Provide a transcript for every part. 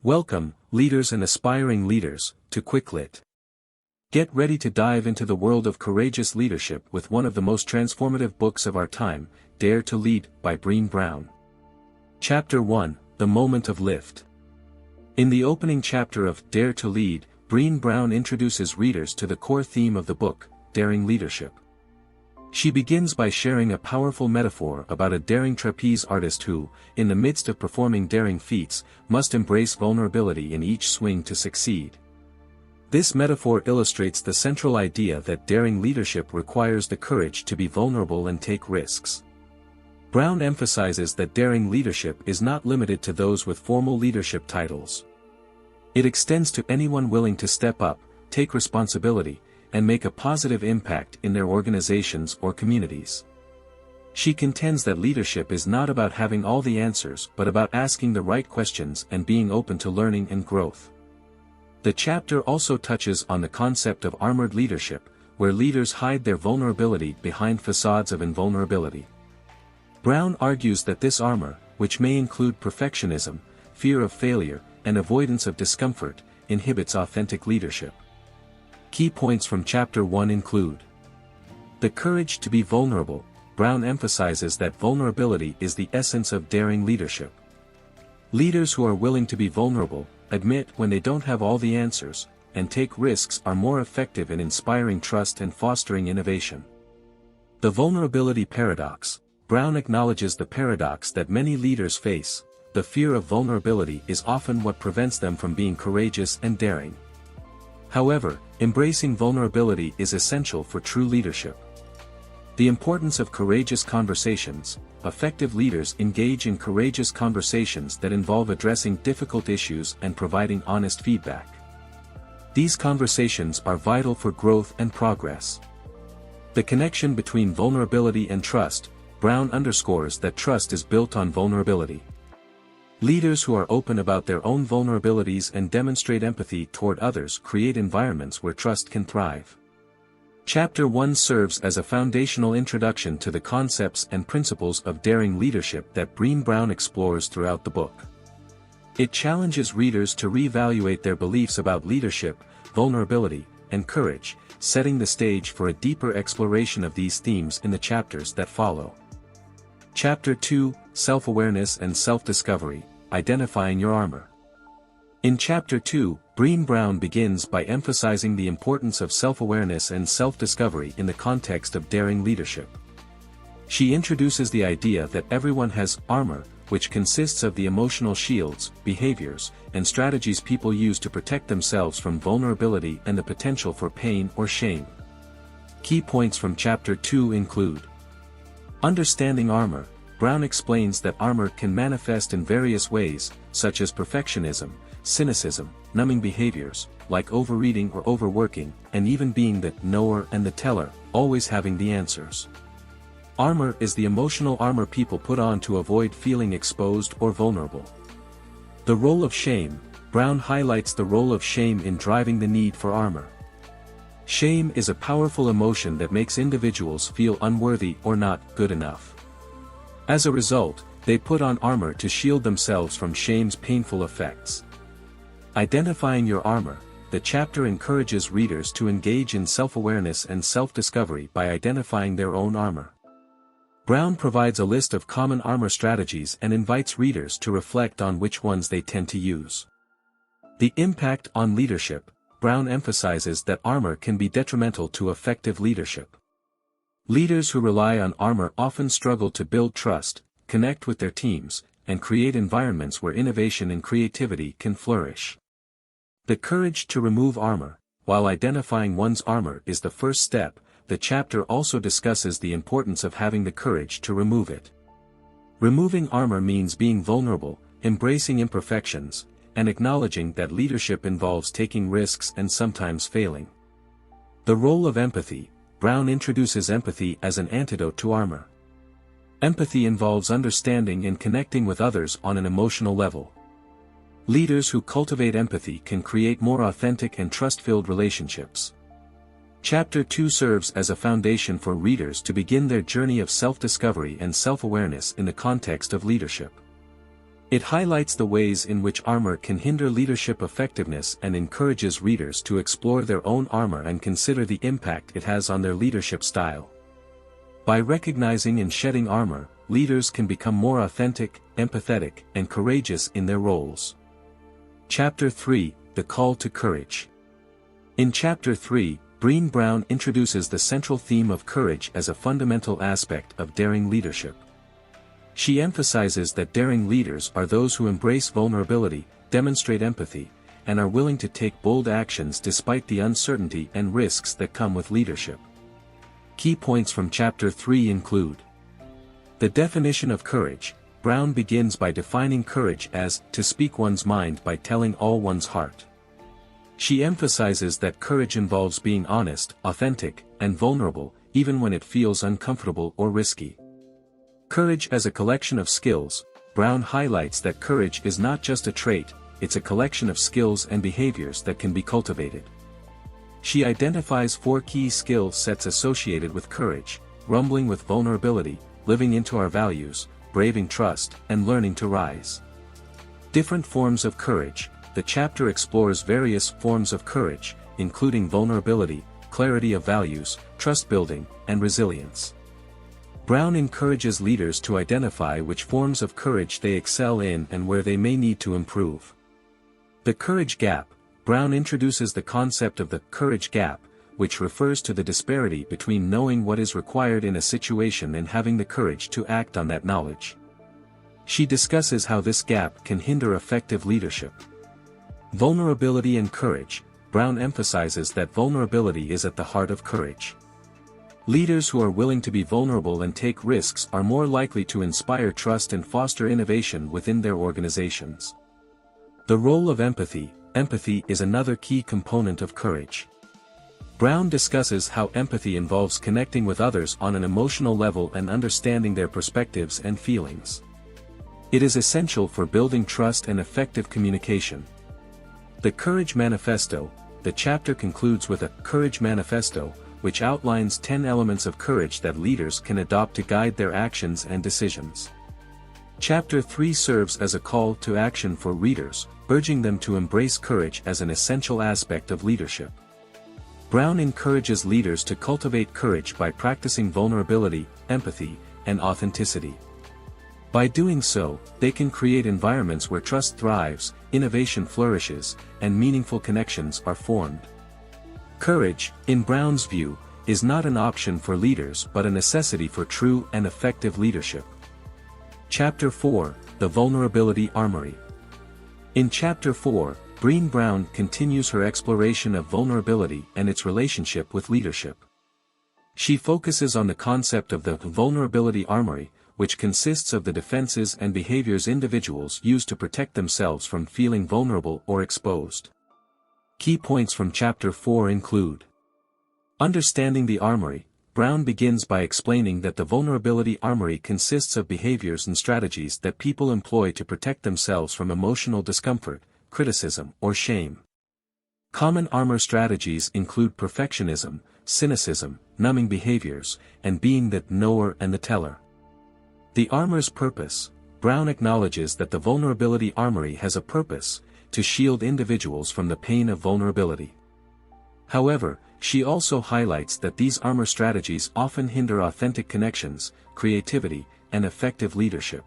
Welcome, leaders and aspiring leaders, to QuickLit. Get ready to dive into the world of courageous leadership with one of the most transformative books of our time, Dare to Lead, by Brené Brown. Chapter 1, The Moment of Lift. In the opening chapter of Dare to Lead, Brené Brown introduces readers to the core theme of the book, daring leadership. She begins by sharing a powerful metaphor about a daring trapeze artist who, in the midst of performing daring feats, must embrace vulnerability in each swing to succeed. This metaphor illustrates the central idea that daring leadership requires the courage to be vulnerable and take risks. Brown emphasizes that daring leadership is not limited to those with formal leadership titles. It extends to anyone willing to step up, take responsibility, and make a positive impact in their organizations or communities. She contends that leadership is not about having all the answers but about asking the right questions and being open to learning and growth. The chapter also touches on the concept of armored leadership, where leaders hide their vulnerability behind facades of invulnerability. Brown argues that this armor, which may include perfectionism, fear of failure, and avoidance of discomfort, inhibits authentic leadership. Key points from Chapter 1 include: the courage to be vulnerable. Brown emphasizes that vulnerability is the essence of daring leadership. Leaders who are willing to be vulnerable, admit when they don't have all the answers, and take risks are more effective in inspiring trust and fostering innovation. The vulnerability paradox. Brown acknowledges the paradox that many leaders face. The fear of vulnerability is often what prevents them from being courageous and daring. However, embracing vulnerability is essential for true leadership. The importance of courageous conversations. Effective leaders engage in courageous conversations that involve addressing difficult issues and providing honest feedback. These conversations are vital for growth and progress. The connection between vulnerability and trust. Brown underscores that trust is built on vulnerability. Leaders who are open about their own vulnerabilities and demonstrate empathy toward others create environments where trust can thrive. Chapter 1 serves as a foundational introduction to the concepts and principles of daring leadership that Brené Brown explores throughout the book. It challenges readers to reevaluate their beliefs about leadership, vulnerability, and courage, setting the stage for a deeper exploration of these themes in the chapters that follow. Chapter 2, Self-Awareness and Self-Discovery, Identifying Your Armor. In Chapter 2, Brené Brown begins by emphasizing the importance of self-awareness and self-discovery in the context of daring leadership. She introduces the idea that everyone has armor, which consists of the emotional shields, behaviors, and strategies people use to protect themselves from vulnerability and the potential for pain or shame. Key points from Chapter 2 include: understanding armor. Brown explains that armor can manifest in various ways, such as perfectionism, cynicism, numbing behaviors, like overeating or overworking, and even being the knower and the teller, always having the answers. Armor is the emotional armor people put on to avoid feeling exposed or vulnerable. The role of shame. Brown highlights the role of shame in driving the need for armor. Shame is a powerful emotion that makes individuals feel unworthy or not good enough. As a result, they put on armor to shield themselves from shame's painful effects. Identifying your armor. The chapter encourages readers to engage in self-awareness and self-discovery by identifying their own armor. Brown provides a list of common armor strategies and invites readers to reflect on which ones they tend to use. The impact on leadership. Brown emphasizes that armor can be detrimental to effective leadership. Leaders who rely on armor often struggle to build trust, connect with their teams, and create environments where innovation and creativity can flourish. The courage to remove armor. While identifying one's armor is the first step, the chapter also discusses the importance of having the courage to remove it. Removing armor means being vulnerable, embracing imperfections, and acknowledging that leadership involves taking risks and sometimes failing. The role of empathy. Brown introduces empathy as an antidote to armor. Empathy involves understanding and connecting with others on an emotional level. Leaders who cultivate empathy can create more authentic and trust-filled relationships. Chapter 2 serves as a foundation for readers to begin their journey of self-discovery and self-awareness in the context of leadership. It highlights the ways in which armor can hinder leadership effectiveness and encourages readers to explore their own armor and consider the impact it has on their leadership style. By recognizing and shedding armor, leaders can become more authentic, empathetic, and courageous in their roles. Chapter 3, The Call to Courage. In Chapter 3, Brené Brown introduces the central theme of courage as a fundamental aspect of daring leadership. She emphasizes that daring leaders are those who embrace vulnerability, demonstrate empathy, and are willing to take bold actions despite the uncertainty and risks that come with leadership. Key points from Chapter 3 include: the definition of courage. Brown begins by defining courage as to speak one's mind by telling all one's heart. She emphasizes that courage involves being honest, authentic, and vulnerable, even when it feels uncomfortable or risky. Courage as a collection of skills. Brown highlights that courage is not just a trait, it's a collection of skills and behaviors that can be cultivated. She identifies 4 key skill sets associated with courage: rumbling with vulnerability, living into our values, braving trust, and learning to rise. Different forms of courage. The chapter explores various forms of courage, including vulnerability, clarity of values, trust building, and resilience. Brown encourages leaders to identify which forms of courage they excel in and where they may need to improve. The courage gap. Brown introduces the concept of the courage gap, which refers to the disparity between knowing what is required in a situation and having the courage to act on that knowledge. She discusses how this gap can hinder effective leadership. Vulnerability and courage. Brown emphasizes that vulnerability is at the heart of courage. Leaders who are willing to be vulnerable and take risks are more likely to inspire trust and foster innovation within their organizations. The role of empathy. Empathy is another key component of courage. Brown discusses how empathy involves connecting with others on an emotional level and understanding their perspectives and feelings. It is essential for building trust and effective communication. The Courage Manifesto. The chapter concludes with a Courage Manifesto, which outlines 10 elements of courage that leaders can adopt to guide their actions and decisions. Chapter 3 serves as a call to action for readers, urging them to embrace courage as an essential aspect of leadership. Brown encourages leaders to cultivate courage by practicing vulnerability, empathy, and authenticity. By doing so, they can create environments where trust thrives, innovation flourishes, and meaningful connections are formed. Courage, in Brown's view, is not an option for leaders but a necessity for true and effective leadership. Chapter 4, The Vulnerability Armory. In Chapter 4, Brené Brown continues her exploration of vulnerability and its relationship with leadership. She focuses on the concept of the vulnerability armory, which consists of the defenses and behaviors individuals use to protect themselves from feeling vulnerable or exposed. Key points from Chapter 4 include: understanding the armory. Brown begins by explaining that the vulnerability armory consists of behaviors and strategies that people employ to protect themselves from emotional discomfort, criticism, or shame. Common armor strategies include perfectionism, cynicism, numbing behaviors, and being the knower and the teller. The armor's purpose. Brown acknowledges that the vulnerability armory has a purpose: to shield individuals from the pain of vulnerability. However, she also highlights that these armor strategies often hinder authentic connections, creativity, and effective leadership.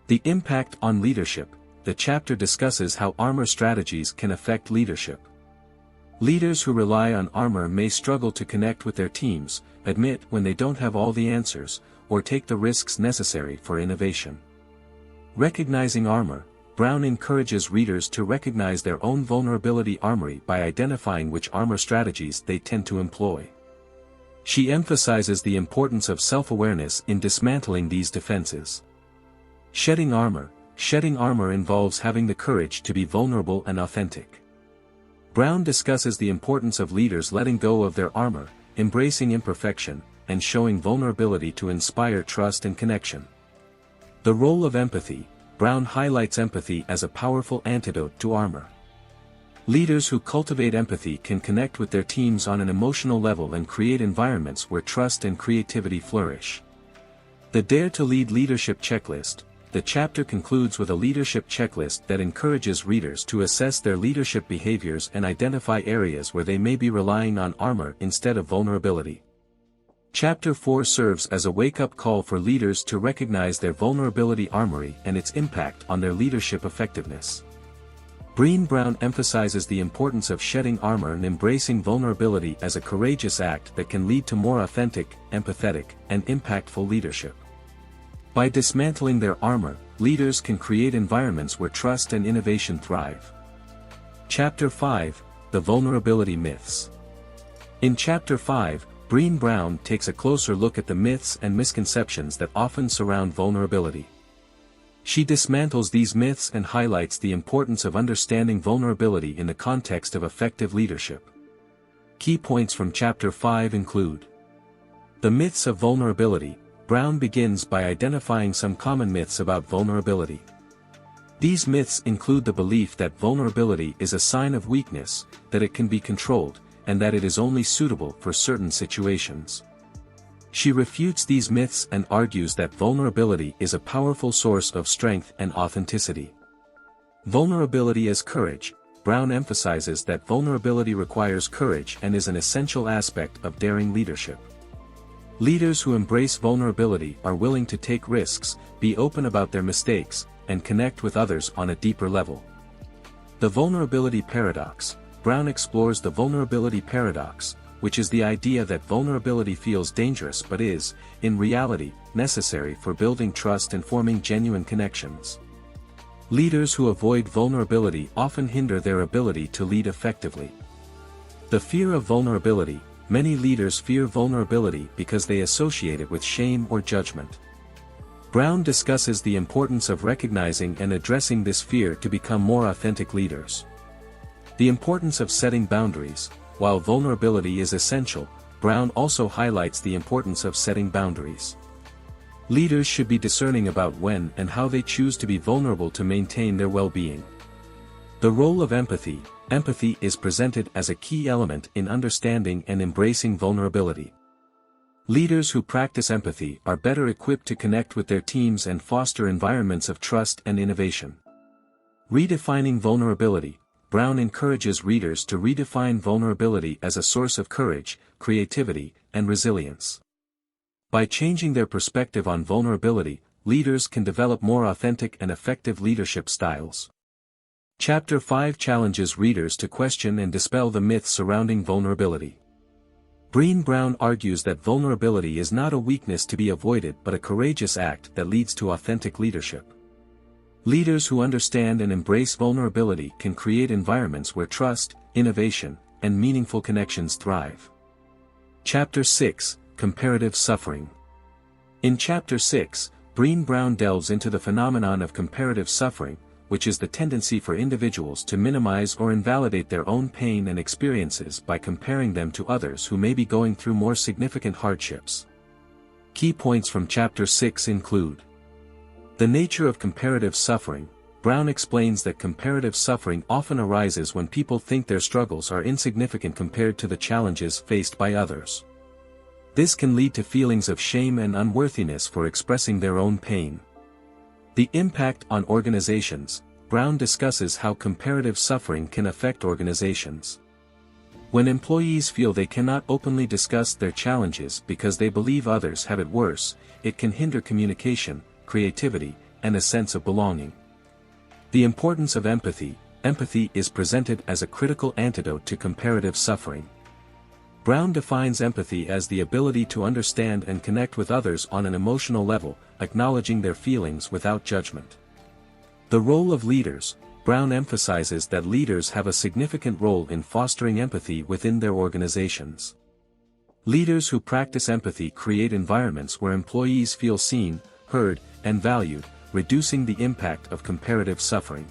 The impact on leadership. The chapter discusses how armor strategies can affect leadership. Leaders who rely on armor may struggle to connect with their teams, admit when they don't have all the answers, or take the risks necessary for innovation. Recognizing armor. Brown encourages readers to recognize their own vulnerability armory by identifying which armor strategies they tend to employ. She emphasizes the importance of self-awareness in dismantling these defenses. Shedding armor. Shedding armor involves having the courage to be vulnerable and authentic. Brown discusses the importance of leaders letting go of their armor, embracing imperfection, and showing vulnerability to inspire trust and connection. The role of empathy. Brown highlights empathy as a powerful antidote to armor. Leaders who cultivate empathy can connect with their teams on an emotional level and create environments where trust and creativity flourish. The Dare to Lead Leadership Checklist. The chapter concludes with a leadership checklist that encourages readers to assess their leadership behaviors and identify areas where they may be relying on armor instead of vulnerability. Chapter 4 serves as a wake-up call for leaders to recognize their vulnerability armory and its impact on their leadership effectiveness. Brené Brown emphasizes the importance of shedding armor and embracing vulnerability as a courageous act that can lead to more authentic, empathetic, and impactful leadership. By dismantling their armor, leaders can create environments where trust and innovation thrive. Chapter 5, The Vulnerability Myths. In Chapter 5, Brené Brown takes a closer look at the myths and misconceptions that often surround vulnerability. She dismantles these myths and highlights the importance of understanding vulnerability in the context of effective leadership. Key points from Chapter 5 include: the myths of vulnerability. Brown begins by identifying some common myths about vulnerability. These myths include the belief that vulnerability is a sign of weakness, that it can be controlled, and that it is only suitable for certain situations. She refutes these myths and argues that vulnerability is a powerful source of strength and authenticity. Vulnerability as courage. Brown emphasizes that vulnerability requires courage and is an essential aspect of daring leadership. Leaders who embrace vulnerability are willing to take risks, be open about their mistakes, and connect with others on a deeper level. The vulnerability paradox. Brown explores the vulnerability paradox, which is the idea that vulnerability feels dangerous but is, in reality, necessary for building trust and forming genuine connections. Leaders who avoid vulnerability often hinder their ability to lead effectively. The fear of vulnerability. Many leaders fear vulnerability because they associate it with shame or judgment. Brown discusses the importance of recognizing and addressing this fear to become more authentic leaders. The importance of setting boundaries. While vulnerability is essential, Brown also highlights the importance of setting boundaries. Leaders should be discerning about when and how they choose to be vulnerable to maintain their well-being. The role of empathy. Empathy is presented as a key element in understanding and embracing vulnerability. Leaders who practice empathy are better equipped to connect with their teams and foster environments of trust and innovation. Redefining vulnerability. Brown encourages readers to redefine vulnerability as a source of courage, creativity, and resilience. By changing their perspective on vulnerability, leaders can develop more authentic and effective leadership styles. Chapter 5 challenges readers to question and dispel the myths surrounding vulnerability. Brené Brown argues that vulnerability is not a weakness to be avoided but a courageous act that leads to authentic leadership. Leaders who understand and embrace vulnerability can create environments where trust, innovation, and meaningful connections thrive. Chapter 6, Comparative Suffering. In Chapter 6, Brené Brown delves into the phenomenon of comparative suffering, which is the tendency for individuals to minimize or invalidate their own pain and experiences by comparing them to others who may be going through more significant hardships. Key points from Chapter 6 include: the nature of comparative suffering. Brown explains that comparative suffering often arises when people think their struggles are insignificant compared to the challenges faced by others. This can lead to feelings of shame and unworthiness for expressing their own pain. The impact on organizations. Brown discusses how comparative suffering can affect organizations. When employees feel they cannot openly discuss their challenges because they believe others have it worse, it can hinder communication, creativity, and a sense of belonging. The importance of empathy. Empathy is presented as a critical antidote to comparative suffering. Brown defines empathy as the ability to understand and connect with others on an emotional level, acknowledging their feelings without judgment. The role of leaders. Brown emphasizes that leaders have a significant role in fostering empathy within their organizations. Leaders who practice empathy create environments where employees feel seen, heard, and valued, reducing the impact of comparative suffering.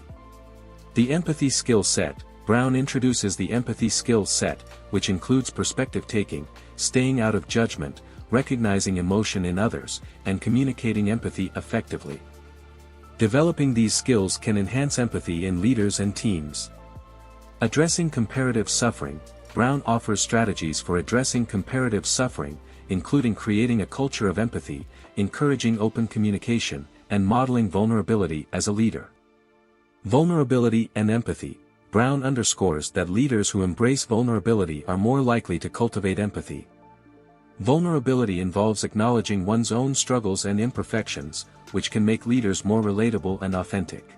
The empathy skill set. Brown introduces the empathy skill set, which includes perspective taking, staying out of judgment, recognizing emotion in others, and communicating empathy effectively. Developing these skills can enhance empathy in leaders and teams. Addressing comparative suffering. Brown offers strategies for addressing comparative suffering, including creating a culture of empathy, encouraging open communication, and modeling vulnerability as a leader. Vulnerability and empathy. Brown underscores that leaders who embrace vulnerability are more likely to cultivate empathy. Vulnerability involves acknowledging one's own struggles and imperfections, which can make leaders more relatable and authentic.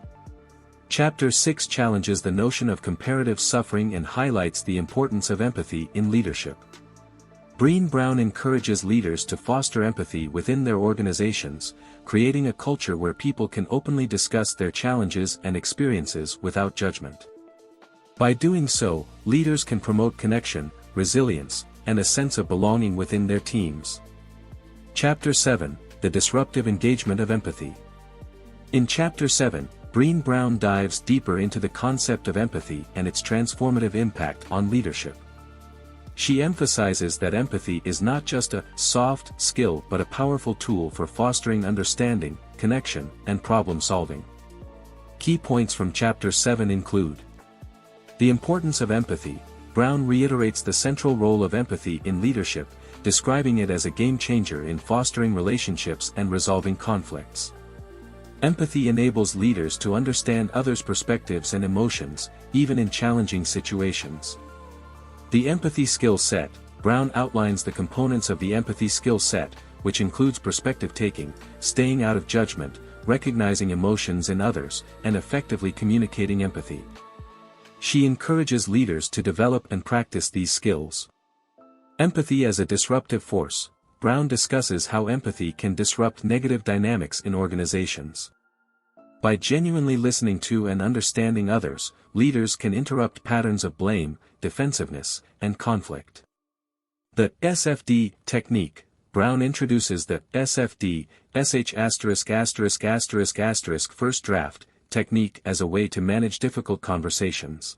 Chapter 6 challenges the notion of comparative suffering and highlights the importance of empathy in leadership. Brené Brown encourages leaders to foster empathy within their organizations, creating a culture where people can openly discuss their challenges and experiences without judgment. By doing so, leaders can promote connection, resilience, and a sense of belonging within their teams. Chapter 7, The Disruptive Engagement of Empathy. In Chapter 7, Brené Brown dives deeper into the concept of empathy and its transformative impact on leadership. She emphasizes that empathy is not just a soft skill but a powerful tool for fostering understanding, connection, and problem-solving. Key points from Chapter 7 include: the importance of empathy. Brown reiterates the central role of empathy in leadership, describing it as a game-changer in fostering relationships and resolving conflicts. Empathy enables leaders to understand others' perspectives and emotions, even in challenging situations. The empathy skill set. Brown outlines the components of the empathy skill set, which includes perspective-taking, staying out of judgment, recognizing emotions in others, and effectively communicating empathy. She encourages leaders to develop and practice these skills. Empathy as a disruptive force. Brown discusses how empathy can disrupt negative dynamics in organizations. By genuinely listening to and understanding others, leaders can interrupt patterns of blame, defensiveness, and conflict. The SFD technique. Brown introduces the SFD first draft technique as a way to manage difficult conversations.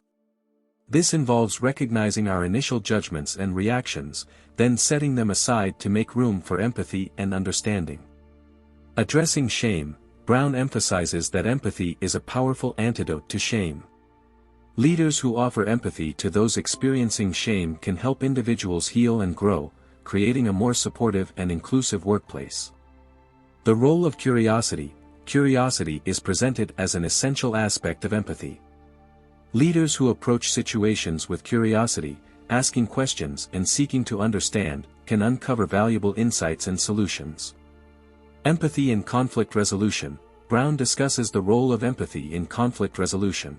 This involves recognizing our initial judgments and reactions, then setting them aside to make room for empathy and understanding. Addressing shame. Brown emphasizes that empathy is a powerful antidote to shame. Leaders who offer empathy to those experiencing shame can help individuals heal and grow, creating a more supportive and inclusive workplace. The role of curiosity. Curiosity is presented as an essential aspect of empathy. Leaders who approach situations with curiosity, asking questions and seeking to understand, can uncover valuable insights and solutions. Empathy in conflict resolution. Brown discusses the role of empathy in conflict resolution.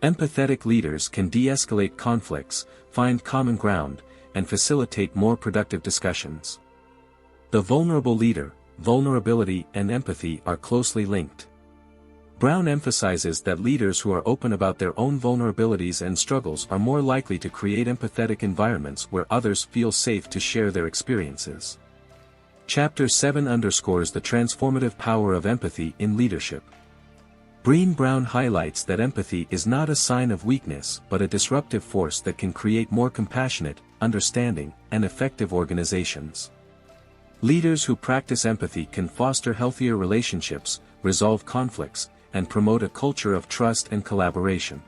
Empathetic leaders can de-escalate conflicts, find common ground, and facilitate more productive discussions. The vulnerable leader. Vulnerability and empathy are closely linked. Brown emphasizes that leaders who are open about their own vulnerabilities and struggles are more likely to create empathetic environments where others feel safe to share their experiences. Chapter 7 underscores the transformative power of empathy in leadership. Brené Brown highlights that empathy is not a sign of weakness but a disruptive force that can create more compassionate, understanding, and effective organizations. Leaders who practice empathy can foster healthier relationships, resolve conflicts, and promote a culture of trust and collaboration.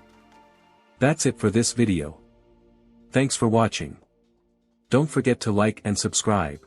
That's it for this video. Thanks for watching. Don't forget to like and subscribe.